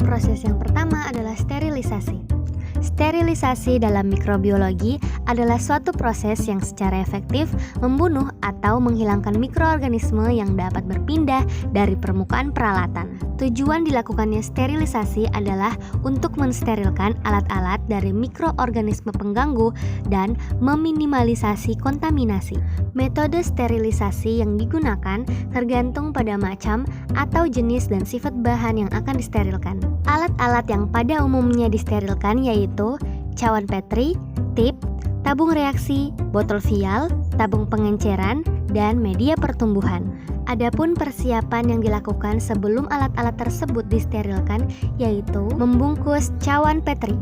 Proses yang pertama adalah sterilisasi. Sterilisasi dalam mikrobiologi adalah suatu proses yang secara efektif membunuh atau menghilangkan mikroorganisme yang dapat berpindah dari permukaan peralatan. Tujuan dilakukannya sterilisasi adalah untuk mensterilkan alat-alat dari mikroorganisme pengganggu dan meminimalisasi kontaminasi. Metode sterilisasi yang digunakan tergantung pada macam atau jenis dan sifat bahan yang akan disterilkan. Alat-alat yang pada umumnya disterilkan yaitu cawan Petri, tip, tabung reaksi, botol vial, tabung pengenceran, dan media pertumbuhan. Adapun persiapan yang dilakukan sebelum alat-alat tersebut disterilkan yaitu membungkus cawan Petri.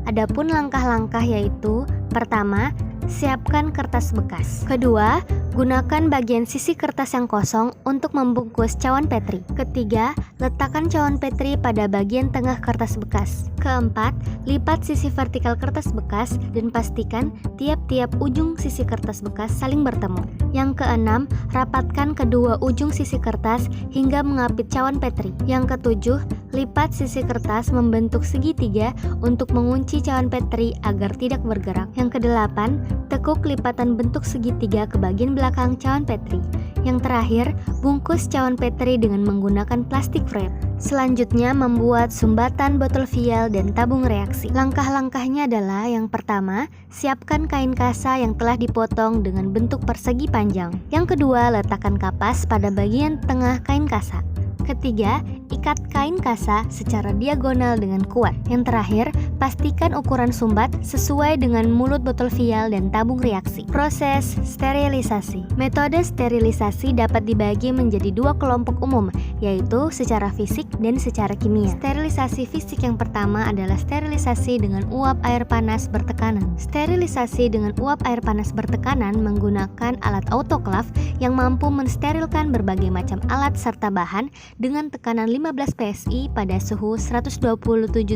Adapun langkah-langkah yaitu: pertama, siapkan kertas bekas. Kedua, gunakan bagian sisi kertas yang kosong untuk membungkus cawan Petri. Ketiga, letakkan cawan Petri pada bagian tengah kertas bekas. Keempat, lipat sisi vertikal kertas bekas dan pastikan tiap-tiap ujung sisi kertas bekas saling bertemu. Yang keenam, rapatkan kedua ujung sisi kertas hingga mengapit cawan Petri. Yang ketujuh, lipat sisi kertas membentuk segitiga untuk mengunci cawan Petri agar tidak bergerak. Yang kedelapan, tekuk lipatan bentuk segitiga ke bagian belakang cawan Petri. Yang terakhir, bungkus cawan Petri dengan menggunakan plastik wrap. Selanjutnya, membuat sumbatan botol vial dan tabung reaksi. Langkah-langkahnya adalah: yang pertama, siapkan kain kasa yang telah dipotong dengan bentuk persegi panjang. Yang kedua, letakkan kapas pada bagian tengah kain kasa. Ketiga, ikat kain kasa secara diagonal dengan kuat. Yang terakhir, pastikan ukuran sumbat sesuai dengan mulut botol vial dan tabung reaksi. Proses sterilisasi. Metode sterilisasi dapat dibagi menjadi dua kelompok umum, yaitu secara fisik dan secara kimia. Sterilisasi fisik yang pertama adalah sterilisasi dengan uap air panas bertekanan. Sterilisasi dengan uap air panas bertekanan menggunakan alat autoklav yang mampu mensterilkan berbagai macam alat serta bahan dengan tekanan 15 PSI pada suhu 127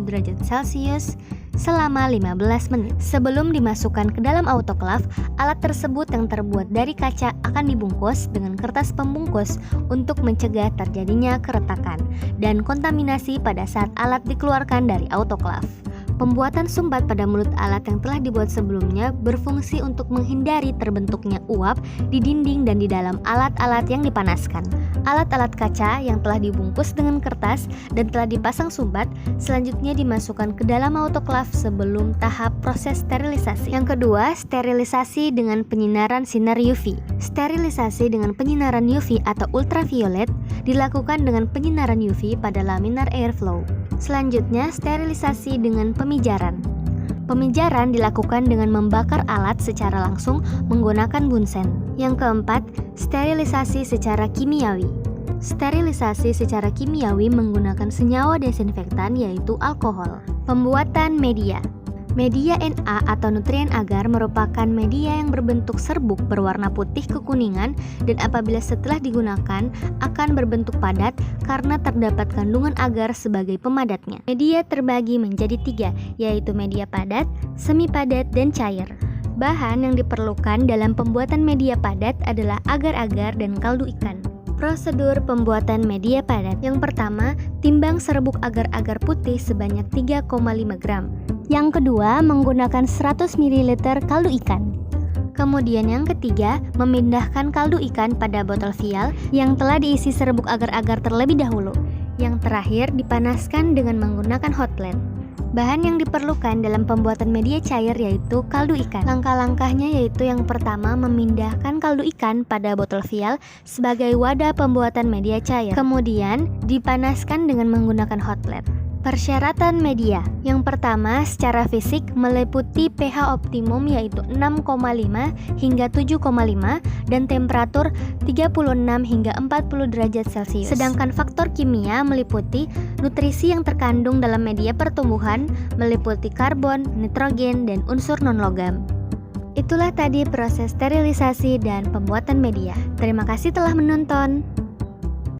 derajat Celcius selama 15 menit. Sebelum dimasukkan ke dalam autoklav, alat tersebut yang terbuat dari kaca akan dibungkus dengan kertas pembungkus untuk mencegah terjadinya keretakan dan kontaminasi pada saat alat dikeluarkan dari autoklav. Pembuatan sumbat pada mulut alat yang telah dibuat sebelumnya berfungsi untuk menghindari terbentuknya uap di dinding dan di dalam alat-alat yang dipanaskan. Alat-alat kaca yang telah dibungkus dengan kertas dan telah dipasang sumbat selanjutnya dimasukkan ke dalam autoklav sebelum tahap proses sterilisasi. Yang kedua, sterilisasi dengan penyinaran sinar UV. Sterilisasi dengan penyinaran UV atau ultraviolet dilakukan dengan penyinaran UV pada laminar airflow. Selanjutnya, sterilisasi dengan pemijaran. Pemijaran dilakukan dengan membakar alat secara langsung menggunakan bunsen. Yang keempat, sterilisasi secara kimiawi. Sterilisasi secara kimiawi menggunakan senyawa desinfektan yaitu alkohol. Pembuatan media. Media Na atau nutrien agar merupakan media yang berbentuk serbuk berwarna putih kekuningan dan apabila setelah digunakan akan berbentuk padat karena terdapat kandungan agar sebagai pemadatnya. Media terbagi menjadi tiga, yaitu media padat, semi padat, dan cair. Bahan yang diperlukan dalam pembuatan media padat adalah agar-agar dan kaldu ikan. Prosedur pembuatan media padat. Yang pertama, timbang serbuk agar-agar putih sebanyak 3,5 gram. Yang kedua, menggunakan 100 ml kaldu ikan. Kemudian yang ketiga, memindahkan kaldu ikan pada botol vial yang telah diisi serbuk agar-agar terlebih dahulu. Yang terakhir, dipanaskan dengan menggunakan hot plate. Bahan yang diperlukan dalam pembuatan media cair yaitu kaldu ikan. Langkah-langkahnya yaitu: yang pertama, memindahkan kaldu ikan pada botol vial sebagai wadah pembuatan media cair. Kemudian, dipanaskan dengan menggunakan hot plate. Persyaratan media. Yang pertama, secara fisik meliputi pH optimum yaitu 6,5 hingga 7,5 dan temperatur 36 hingga 40 derajat Celcius. Sedangkan faktor kimia meliputi nutrisi yang terkandung dalam media pertumbuhan, meliputi karbon, nitrogen, dan unsur non-logam. Itulah tadi proses sterilisasi dan pembuatan media. Terima kasih telah menonton.